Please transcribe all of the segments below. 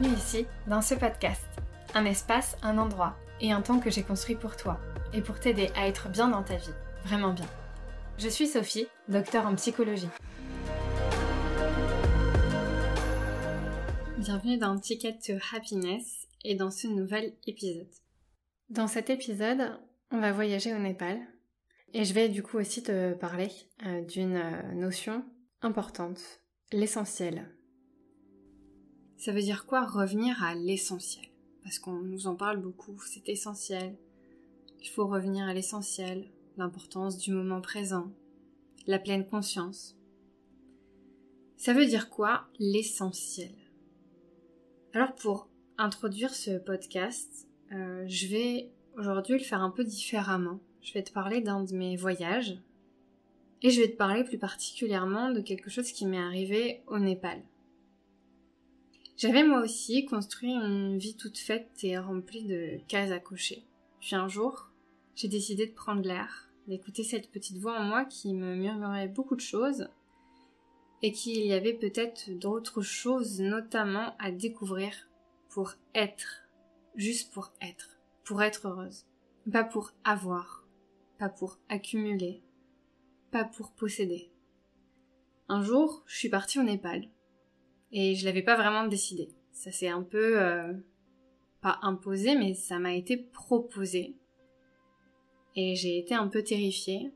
bienvenue ici, dans ce podcast. Un espace, un endroit et un temps que j'ai construit pour toi et pour t'aider à être bien dans ta vie, vraiment bien. Je suis Sophie, docteure en psychologie. Bienvenue dans Ticket to Happiness et dans ce nouvel épisode. Dans cet épisode, on va voyager au Népal et je vais du coup aussi te parler d'une notion importante, l'essentiel. Ça veut dire quoi revenir à l'essentiel? Parce qu'on nous en parle beaucoup, c'est essentiel. Il faut revenir à l'essentiel, l'importance du moment présent, la pleine conscience. Ça veut dire quoi l'essentiel? Alors pour introduire ce podcast, je vais aujourd'hui le faire un peu différemment. Je vais te parler d'un de mes voyages et je vais te parler plus particulièrement de quelque chose qui m'est arrivé au Népal. J'avais moi aussi construit une vie toute faite et remplie de cases à cocher. Puis un jour, j'ai décidé de prendre l'air, d'écouter cette petite voix en moi qui me murmurait beaucoup de choses et qu'il y avait peut-être d'autres choses notamment à découvrir pour être, juste pour être heureuse. Pas pour avoir, pas pour accumuler, pas pour posséder. Un jour, je suis partie au Népal. Et je l'avais pas vraiment décidé. Ça s'est un peu, pas imposé, mais ça m'a été proposé. Et j'ai été un peu terrifiée,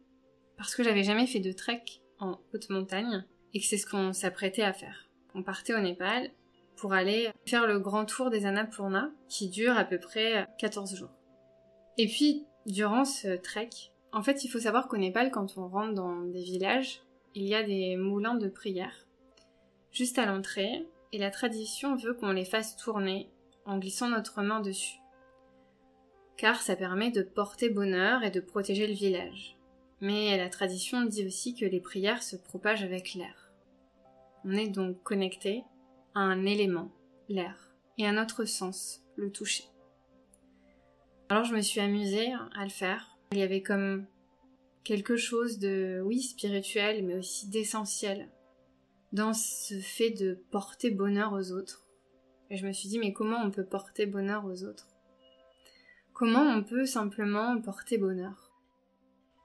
parce que j'avais jamais fait de trek en haute montagne, et que c'est ce qu'on s'apprêtait à faire. On partait au Népal pour aller faire le grand tour des Annapurna, qui dure à peu près 14 jours. Et puis, durant ce trek, en fait, il faut savoir qu'au Népal, quand on rentre dans des villages, il y a des moulins de prière juste à l'entrée, et la tradition veut qu'on les fasse tourner en glissant notre main dessus. Car ça permet de porter bonheur et de protéger le village. Mais la tradition dit aussi que les prières se propagent avec l'air. On est donc connecté à un élément, l'air, et à notre sens, le toucher. Alors je me suis amusée à le faire. Il y avait comme quelque chose de, oui, spirituel, mais aussi d'essentiel dans ce fait de porter bonheur aux autres. Et je me suis dit, mais comment on peut porter bonheur aux autres? Comment on peut simplement porter bonheur?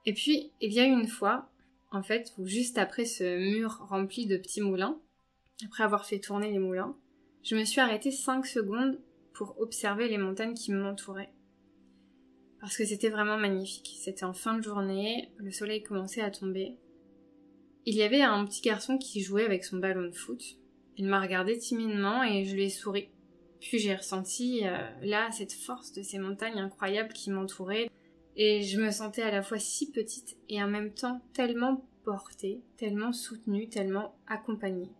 Et puis, il y a eu une fois, en fait, où juste après ce mur rempli de petits moulins, après avoir fait tourner les moulins, je me suis arrêtée 5 secondes pour observer les montagnes qui m'entouraient. Parce que c'était vraiment magnifique. C'était en fin de journée, le soleil commençait à tomber. Il y avait un petit garçon qui jouait avec son ballon de foot. Il m'a regardé timidement et je lui ai souri. Puis j'ai ressenti là cette force de ces montagnes incroyables qui m'entouraient. Et je me sentais à la fois si petite et en même temps tellement portée, tellement soutenue, tellement accompagnée.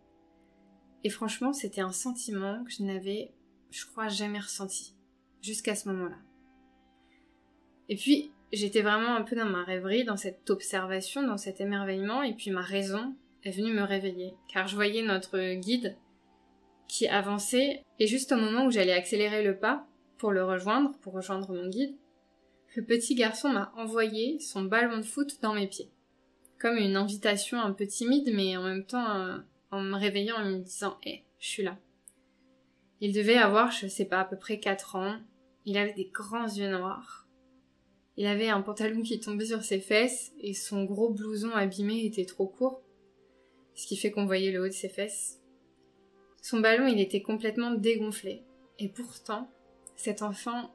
Et franchement, c'était un sentiment que je n'avais, je crois, jamais ressenti. Jusqu'à ce moment-là. Et puis, j'étais vraiment un peu dans ma rêverie, dans cette observation, dans cet émerveillement, et puis ma raison est venue me réveiller, car je voyais notre guide qui avançait, et juste au moment où j'allais accélérer le pas pour le rejoindre, pour rejoindre mon guide, le petit garçon m'a envoyé son ballon de foot dans mes pieds. Comme une invitation un peu timide, mais en même temps en me réveillant et me disant « Hé, je suis là ». Il devait avoir, je sais pas, à peu près 4 ans, il avait des grands yeux noirs. Il avait un pantalon qui tombait sur ses fesses et son gros blouson abîmé était trop court, ce qui fait qu'on voyait le haut de ses fesses. Son ballon, il était complètement dégonflé. Et pourtant, cet enfant,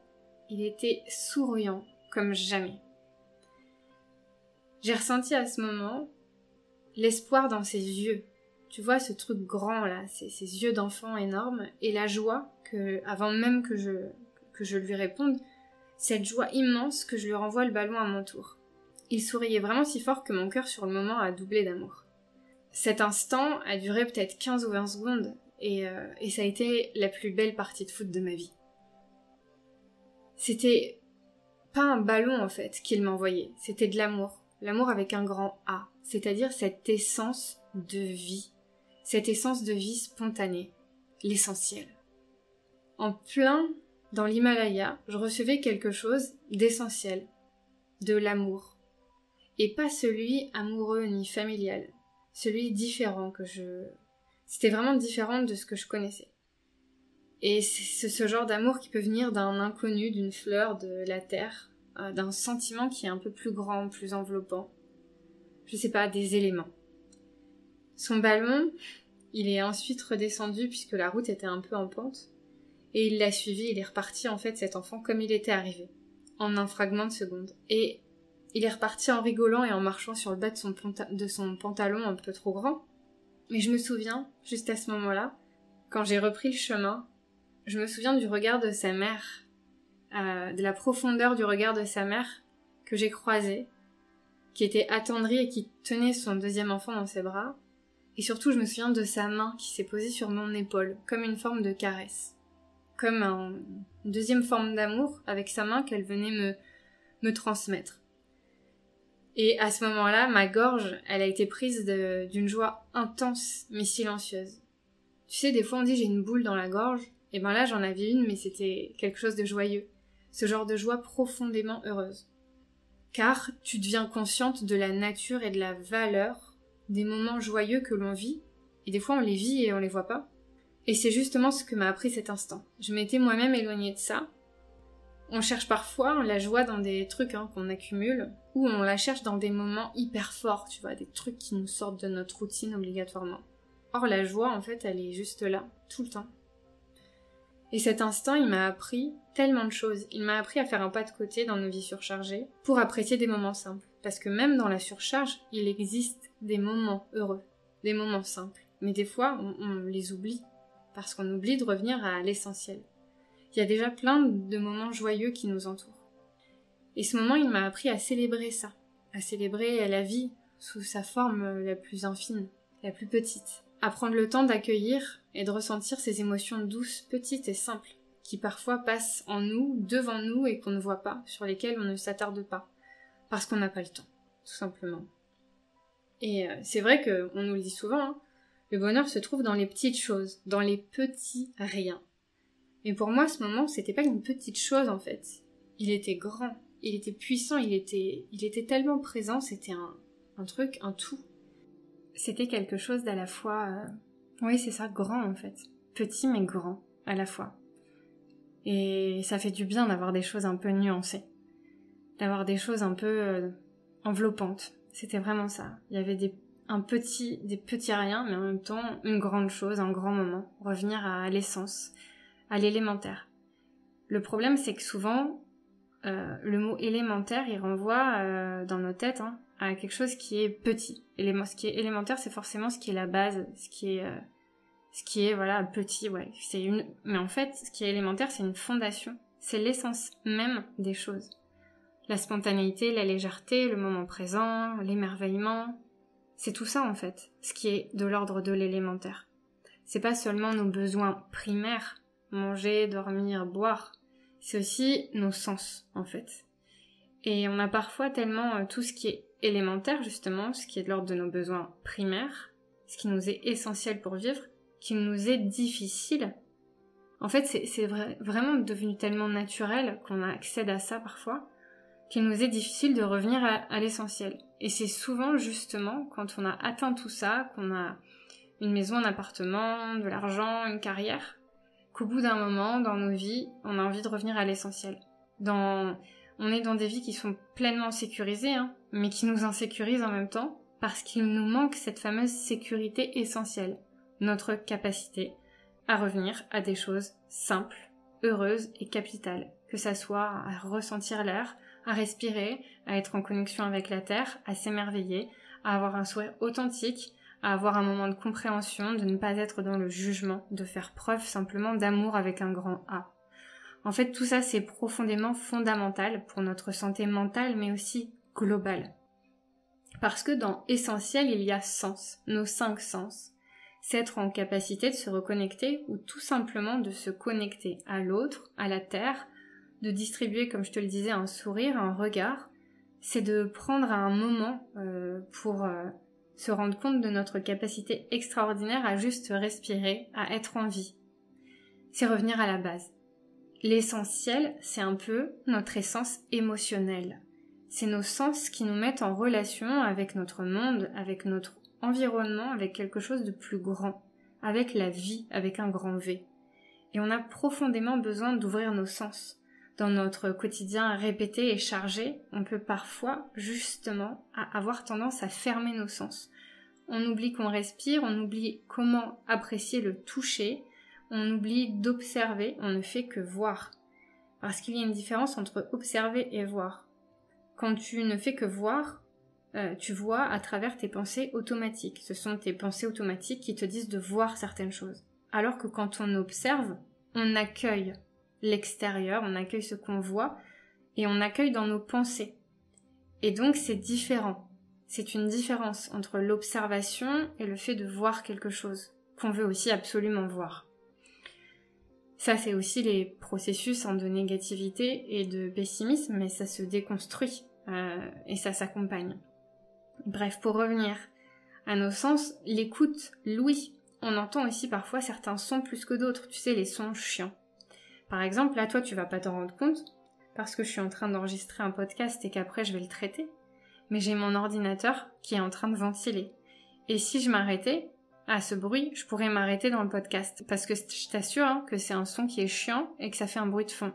il était souriant comme jamais. J'ai ressenti à ce moment l'espoir dans ses yeux. Tu vois, ce truc grand là, ces yeux d'enfant énormes, et la joie que, avant même que je lui réponde, cette joie immense que je lui renvoie le ballon à mon tour. Il souriait vraiment si fort que mon cœur sur le moment a doublé d'amour. Cet instant a duré peut-être 15 ou 20 secondes et ça a été la plus belle partie de foot de ma vie. C'était pas un ballon en fait qu'il m'envoyait, c'était de l'amour. L'amour avec un grand A, c'est-à-dire cette essence de vie. Cette essence de vie spontanée, l'essentiel. En plein dans l'Himalaya, je recevais quelque chose d'essentiel, de l'amour. Et pas celui amoureux ni familial, celui différent C'était vraiment différent de ce que je connaissais. Et c'est ce genre d'amour qui peut venir d'un inconnu, d'une fleur de la terre, d'un sentiment qui est un peu plus grand, plus enveloppant. Je sais pas, des éléments. Son ballon, il est ensuite redescendu puisque la route était un peu en pente. Et il l'a suivi, il est reparti en fait cet enfant comme il était arrivé, en un fragment de seconde. Et il est reparti en rigolant et en marchant sur le bas de son pantalon un peu trop grand. Mais je me souviens, juste à ce moment-là, quand j'ai repris le chemin, je me souviens du regard de sa mère, de la profondeur du regard de sa mère que j'ai croisé, qui était attendrie et qui tenait son deuxième enfant dans ses bras. Et surtout, je me souviens de sa main qui s'est posée sur mon épaule, comme une forme de caresse. Comme une deuxième forme d'amour avec sa main qu'elle venait me transmettre. Et à ce moment-là, ma gorge, elle a été prise d'une joie intense mais silencieuse. Tu sais, des fois on dit j'ai une boule dans la gorge, et ben là j'en avais une mais c'était quelque chose de joyeux. Ce genre de joie profondément heureuse. Car tu deviens consciente de la nature et de la valeur des moments joyeux que l'on vit, et des fois on les vit et on les voit pas. Et c'est justement ce que m'a appris cet instant. Je m'étais moi-même éloignée de ça. On cherche parfois la joie dans des trucs qu'on accumule, ou on la cherche dans des moments hyper forts, tu vois, des trucs qui nous sortent de notre routine obligatoirement. Or la joie, en fait, elle est juste là, tout le temps. Et cet instant, il m'a appris tellement de choses. Il m'a appris à faire un pas de côté dans nos vies surchargées, pour apprécier des moments simples. Parce que même dans la surcharge, il existe des moments heureux, des moments simples. Mais des fois, on les oublie. Parce qu'on oublie de revenir à l'essentiel. Il y a déjà plein de moments joyeux qui nous entourent. Et ce moment, il m'a appris à célébrer ça, à célébrer la vie sous sa forme la plus infime, la plus petite, à prendre le temps d'accueillir et de ressentir ces émotions douces, petites et simples, qui parfois passent en nous, devant nous et qu'on ne voit pas, sur lesquelles on ne s'attarde pas, parce qu'on n'a pas le temps, tout simplement. Et c'est vrai qu'on nous le dit souvent, le bonheur se trouve dans les petites choses, dans les petits riens. Mais pour moi, ce moment, c'était pas une petite chose, en fait. Il était grand, il était puissant, il était tellement présent, c'était un truc, un tout. C'était quelque chose d'à la fois, oui, c'est ça, grand, en fait. Petit, mais grand, à la fois. Et ça fait du bien d'avoir des choses un peu nuancées. D'avoir des choses un peu enveloppantes. C'était vraiment ça. Il y avait des petits riens, mais en même temps, une grande chose, un grand moment. Revenir à l'essence, à l'élémentaire. Le problème, c'est que souvent, le mot élémentaire, il renvoie dans nos têtes à quelque chose qui est petit. Ce qui est élémentaire, c'est forcément ce qui est la base, ce qui est voilà, petit, ouais. Mais en fait, ce qui est élémentaire, c'est une fondation. C'est l'essence même des choses. La spontanéité, la légèreté, le moment présent, l'émerveillement, c'est tout ça en fait, ce qui est de l'ordre de l'élémentaire. C'est pas seulement nos besoins primaires, manger, dormir, boire, c'est aussi nos sens en fait. Et on a parfois tellement tout ce qui est élémentaire justement, ce qui est de l'ordre de nos besoins primaires, ce qui nous est essentiel pour vivre, qu'il nous est difficile. En fait, c'est vraiment devenu tellement naturel qu'on accède à ça parfois, qu'il nous est difficile de revenir à l'essentiel. Et c'est souvent justement quand on a atteint tout ça, qu'on a une maison, un appartement, de l'argent, une carrière, qu'au bout d'un moment, dans nos vies, on a envie de revenir à l'essentiel. On est dans des vies qui sont pleinement sécurisées, mais qui nous insécurisent en même temps, parce qu'il nous manque cette fameuse sécurité essentielle, notre capacité à revenir à des choses simples, heureuses et capitales, que ça soit à ressentir l'air, à respirer, à être en connexion avec la terre, à s'émerveiller, à avoir un sourire authentique, à avoir un moment de compréhension, de ne pas être dans le jugement, de faire preuve simplement d'amour avec un grand A. En fait, tout ça, c'est profondément fondamental pour notre santé mentale, mais aussi globale. Parce que dans essentiel, il y a sens, nos 5 sens. C'est être en capacité de se reconnecter ou tout simplement de se connecter à l'autre, à la terre, de distribuer, comme je te le disais, un sourire, un regard. C'est de prendre un moment pour se rendre compte de notre capacité extraordinaire à juste respirer, à être en vie. C'est revenir à la base. L'essentiel, c'est un peu notre essence émotionnelle. C'est nos sens qui nous mettent en relation avec notre monde, avec notre environnement, avec quelque chose de plus grand, avec la vie, avec un grand V. Et on a profondément besoin d'ouvrir nos sens. Dans notre quotidien répété et chargé, on peut parfois, justement, avoir tendance à fermer nos sens. On oublie qu'on respire, on oublie comment apprécier le toucher, on oublie d'observer, on ne fait que voir. Parce qu'il y a une différence entre observer et voir. Quand tu ne fais que voir, tu vois à travers tes pensées automatiques. Ce sont tes pensées automatiques qui te disent de voir certaines choses. Alors que quand on observe, on accueille l'extérieur, on accueille ce qu'on voit et on accueille dans nos pensées. Et donc c'est différent. C'est une différence entre l'observation et le fait de voir quelque chose qu'on veut aussi absolument voir. Ça, c'est aussi les processus de négativité et de pessimisme, mais ça se déconstruit et ça s'accompagne. Bref, pour revenir à nos sens, l'écoute, l'ouïe. On entend aussi parfois certains sons plus que d'autres, tu sais, les sons chiants. Par exemple, là, toi, tu vas pas t'en rendre compte, parce que je suis en train d'enregistrer un podcast et qu'après, je vais le traiter. Mais j'ai mon ordinateur qui est en train de ventiler. Et si je m'arrêtais à ce bruit, je pourrais m'arrêter dans le podcast. Parce que je t'assure que c'est un son qui est chiant et que ça fait un bruit de fond.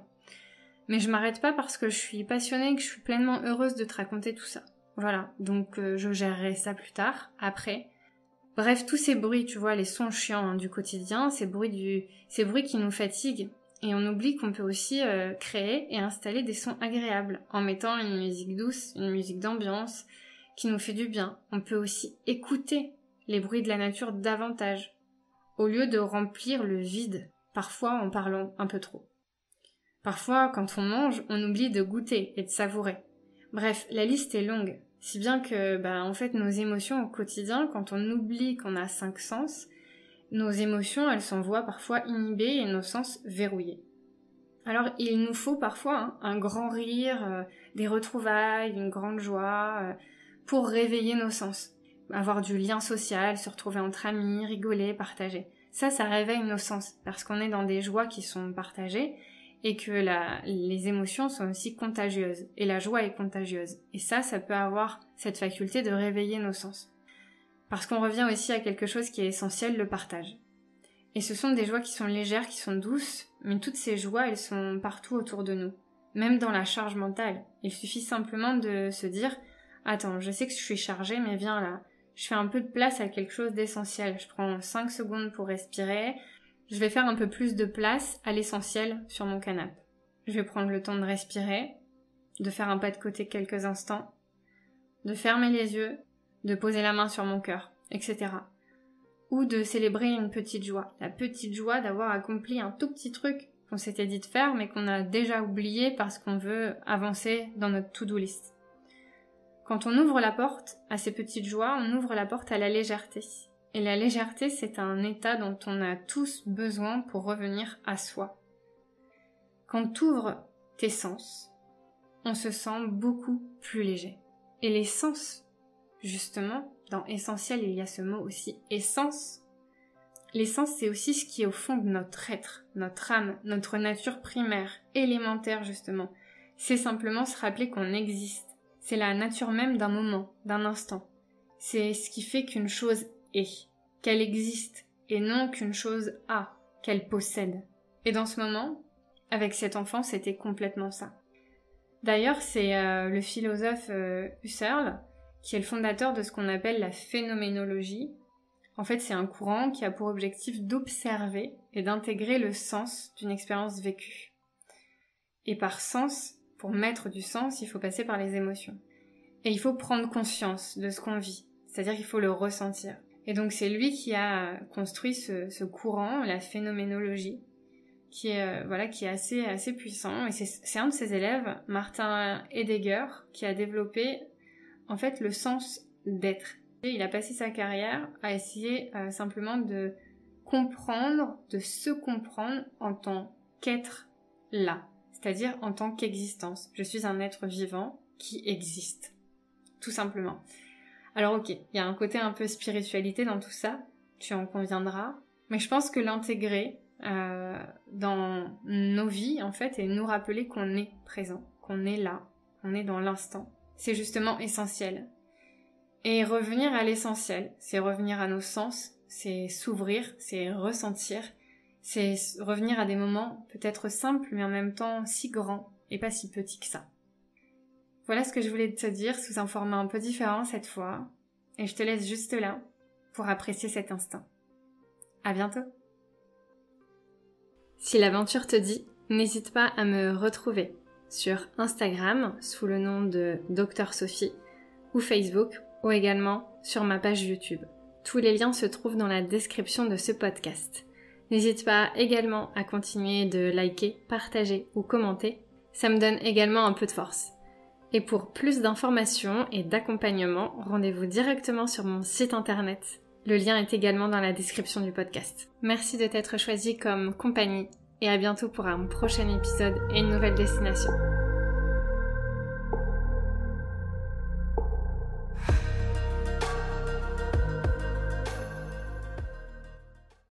Mais je m'arrête pas parce que je suis passionnée et que je suis pleinement heureuse de te raconter tout ça. Voilà, donc je gérerai ça plus tard, après. Bref, tous ces bruits, tu vois, les sons chiants du quotidien, ces bruits qui nous fatiguent. Et on oublie qu'on peut aussi créer et installer des sons agréables en mettant une musique douce, une musique d'ambiance qui nous fait du bien. On peut aussi écouter les bruits de la nature davantage, au lieu de remplir le vide, parfois en parlant un peu trop. Parfois, quand on mange, on oublie de goûter et de savourer. Bref, la liste est longue, si bien que, en fait, nos émotions au quotidien, quand on oublie qu'on a 5 sens, nos émotions, elles s'envoient parfois inhibées et nos sens verrouillés. Alors, il nous faut parfois un grand rire, des retrouvailles, une grande joie, pour réveiller nos sens. Avoir du lien social, se retrouver entre amis, rigoler, partager. Ça réveille nos sens, parce qu'on est dans des joies qui sont partagées, et que les émotions sont aussi contagieuses, et la joie est contagieuse. Et ça peut avoir cette faculté de réveiller nos sens. Parce qu'on revient aussi à quelque chose qui est essentiel, le partage. Et ce sont des joies qui sont légères, qui sont douces, mais toutes ces joies, elles sont partout autour de nous. Même dans la charge mentale. Il suffit simplement de se dire « Attends, je sais que je suis chargée, mais viens là. Je fais un peu de place à quelque chose d'essentiel. Je prends 5 secondes pour respirer. Je vais faire un peu plus de place à l'essentiel sur mon canapé. Je vais prendre le temps de respirer, de faire un pas de côté quelques instants, de fermer les yeux, de poser la main sur mon cœur, etc. Ou de célébrer une petite joie. La petite joie d'avoir accompli un tout petit truc qu'on s'était dit de faire, mais qu'on a déjà oublié parce qu'on veut avancer dans notre to-do list. Quand on ouvre la porte à ces petites joies, on ouvre la porte à la légèreté. Et la légèreté, c'est un état dont on a tous besoin pour revenir à soi. Quand tu ouvres tes sens, on se sent beaucoup plus léger. Et les sens, justement, dans essentiel, il y a ce mot aussi, essence. L'essence, c'est aussi ce qui est au fond de notre être, notre âme, notre nature primaire, élémentaire justement. C'est simplement se rappeler qu'on existe. C'est la nature même d'un moment, d'un instant. C'est ce qui fait qu'une chose est, qu'elle existe, et non qu'une chose a, qu'elle possède. Et dans ce moment, avec cet enfant, c'était complètement ça. D'ailleurs, c'est le philosophe Husserl, qui est le fondateur de ce qu'on appelle la phénoménologie. En fait, c'est un courant qui a pour objectif d'observer et d'intégrer le sens d'une expérience vécue. Et par sens, pour mettre du sens, il faut passer par les émotions. Et il faut prendre conscience de ce qu'on vit, c'est-à-dire qu'il faut le ressentir. Et donc c'est lui qui a construit ce courant, la phénoménologie, qui est assez puissant. Et c'est un de ses élèves, Martin Heidegger, qui a développé en fait le sens d'être. Et il a passé sa carrière à essayer simplement de comprendre, de se comprendre en tant qu'être là, c'est-à-dire en tant qu'existence. Je suis un être vivant qui existe, tout simplement. Alors ok, il y a un côté un peu spiritualité dans tout ça, tu en conviendras, mais je pense que l'intégrer dans nos vies, en fait, et nous rappeler qu'on est présent, qu'on est là, qu'on est dans l'instant, c'est justement essentiel. Et revenir à l'essentiel, c'est revenir à nos sens, c'est s'ouvrir, c'est ressentir, C'est revenir à des moments peut-être simples, mais en même temps si grands et pas si petits que ça. Voilà ce que je voulais te dire sous un format un peu différent cette fois, et je te laisse juste là pour apprécier cet instant. À bientôt! Si l'aventure te dit, n'hésite pas à me retrouver sur Instagram sous le nom de Dr Sophie ou Facebook ou également sur ma page YouTube. Tous les liens se trouvent dans la description de ce podcast. N'hésite pas également à continuer de liker, partager ou commenter, ça me donne également un peu de force. Et pour plus d'informations et d'accompagnement, rendez-vous directement sur mon site internet. Le lien est également dans la description du podcast. Merci de t'être choisi comme compagnie et à bientôt pour un prochain épisode et une nouvelle destination.